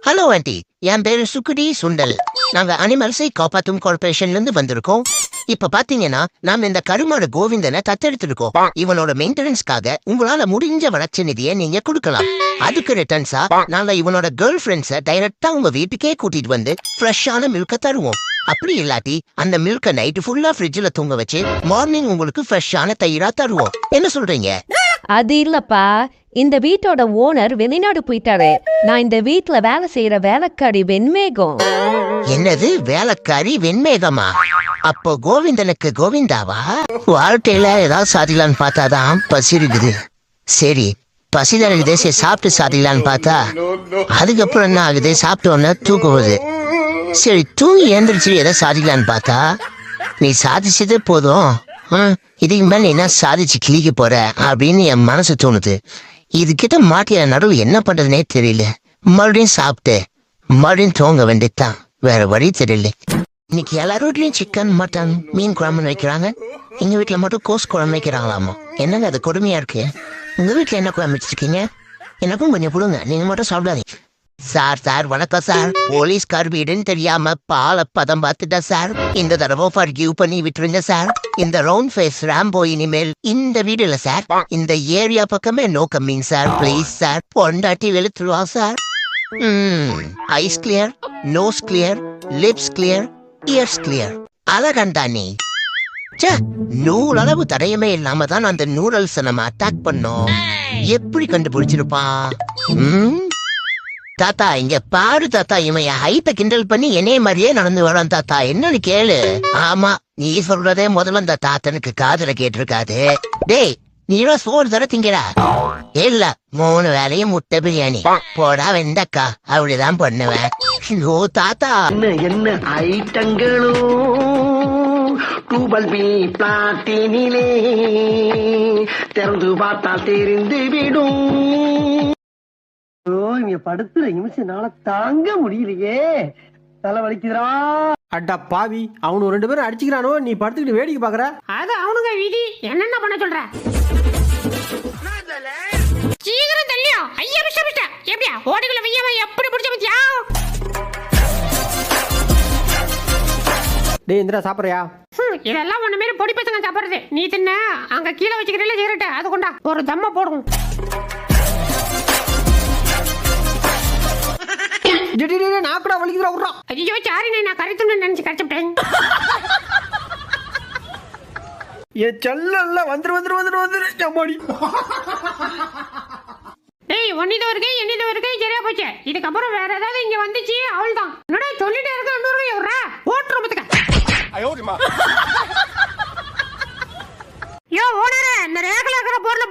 Hello aunty, என் பேரு சுக்குடி சுண்டல். நாங்க அனிமல்ஸை காப்பாத்தும் கார்பரேஷன்ல இருந்து வந்திருக்கோம். இப்ப பாத்தீங்கன்னா நாம இந்த கருமாடு கோவிந்தனை தத்தெடுத்திருக்கோம். இவனோட மெயின்டெனன்ஸ்க்காக உங்களால முடிஞ்ச வளர்ச்சி நிதியை நீங்க கொடுக்கலாம். அதுக்கு ரிட்டர்ன்ஸா நாங்க இவனோட கேர்ள் ஃபிரெண்ட்ஸை டைரக்டா உங்க வீட்டுக்கே கூட்டிட்டு வந்து ஃப்ரெஷ்ஷான மில்க தருவோம். அப்படி இல்லாட்டி அந்த மில்க நைட்டு ஃபுல்லா ஃப்ரிட்ஜ்ல தூங்க வச்சு மார்னிங் உங்களுக்கு ஃப்ரெஷ்ஷான தயிரா தருவோம். என்ன சொல்றீங்க? அது இல்லப்பா, இந்த வீட்டோட ஓனர் வெளிநாடு போயிட்டாரு. நான் இந்த வீட்டுல வேலை செய்யற வேலைக்காரி வெண்மேகம். என்னது வேலைக்காரி வெண்மேகமா? அப்போ கோவிந்தனுக்கு கோவிந்தாவா? வாழ்க்கையில ஏதாவது சாதிக்கலான்னு பார்த்தாதான் பசி இருக்குது. சரி, பசிதான் இருக்குது, சரி சாப்பிட்டு சாதிக்கலான்னு பார்த்தா அதுக்கப்புறம் என்ன ஆகுது? சாப்பிட்டு ஒன்னு தூக்குவது. சரி, தூங்கி எழுந்திரிச்சு எதை சாதிக்கலான்னு பார்த்தா நீ சாதிச்சதே போதும், இதுக்கு மேல என்ன சாதிச்சு கிளிக்க போற அப்படின்னு என் மனசு தோணுது. இது கிட்ட மாட்டிய நடுவு என்ன பண்றதுனே தெரியல. மறுபடியும் சாப்பிட்டு மறுபடியும் தூங்க வேண்டியதுதான், வேற வழி தெரியல. இன்னைக்கு எல்லாரும் வீட்லயும் சிக்கன் மட்டன் மீன் குழம்பு வைக்கிறாங்க. எங்க வீட்டுல மட்டும் கோஸ் குழம்பு வைக்கிறாங்களாமா. என்னங்க அது கொடுமையா இருக்கு. உங்க வீட்டுல என்ன குழம்பு வச்சிருக்கீங்க? எனக்கும் கொஞ்சம் கொடுங்க, நீங்க மட்டும் சாப்பிடாதீங்க. சார் வணக்கம் சார். போலீஸ்கார் வீடுன்னு தெரியாம பாலை பதம் பார்த்துட்டா சார். இந்த தடவை ஃபர்கிவ் பண்ணி விட்டுருங்க சார். இந்த ரவுண்ட் ஃபேஸ் ராம்போ இனிமேல் இந்த வீடு இல்ல சார், இந்த ஏரியா பக்கமே no coming sir. Please sir, பொண்டாட்டி வெளுத்துருவா sir. Eyes clear, nose clear, lips clear, ears clear. அழகண்டா நீ. நூலளவு தடையுமே இல்லாம தான் அந்த நூரல்ஸை நம்ம அட்டாக் பண்ணோம். எப்படி கண்டுபிடிச்சிருப்பான்? தாத்தா இங்க பாரு தாத்தா, இவன் ஹைட்ட கிண்டல் பண்ணி என்னைய மாதிரியே நடந்து வரான் தாத்தா, என்னன்னு கேளு. ஆமா, நீ சொல்றதே முதல்ல அந்த தாத்தனுக்கு காதுல கேட்டிருக்காது. டேய், நீரோ சோறு தர திங்கிறா? இல்ல, 3 வேலையும் முட்டை பிரியாணி போடா வெண்டக்கா, அப்படிதான் பண்ணுவேன். ஓ தாத்தா, என்ன ஐட்டங்களோ டூபல் பி பிளாட்டினிலே திறந்து பார்த்தால் தெரிந்து விடும். இங்க படுத்துற நிமிஷம்னால தாங்க முடியலையே, தலை வலிக்குதுடா. அட்டா பாவி, அவனு 2 பேரும் அடிச்சுக்கிறானோ, நீ படுத்துக்கிட்டு வேடிக்கை பாக்குற. அது அவனுங்க விதி, என்னென்ன பண்ண சொல்ற? சீக்கிரம் தள்ளியா, ஐயா பிடிச்ச எப்படியா ஓடுகளை வெய்யாம எப்படி பிடிச்ச பத்தியா? டேய் இந்திரா, சாப்பிட்றியா? இதெல்லாம் ஒண்ணு மாரி பொடி பசங்க சாப்பிடுறது. நீ தின்ன அங்க கீழே வச்சுக்கிறீங்களா சிகரெட், அது கொண்டா ஒரு தம்ம போடும். நான் கூட வலிக்குதுடா. ஐயோ சாரி, நான் கரைத்துண்டு நினைச்சு கரைச்சுட்டேன். என் செல்ல வந்துரு ஜம்மாடி. டேய், ஒன்னிதோ இருக்கு சரியா போச்சு. இதுக்கப்புறம் வேற ஏதாவது இங்க வந்துச்சு அவள் தான். என்னடா சொல்லிட்டே இருக்க, 100 ரூபாய் விடுறா போட்டு ரொம்பத்துக்க. யோ ஓனரே, இந்த ரேக்ல இருக்கிற பொருளை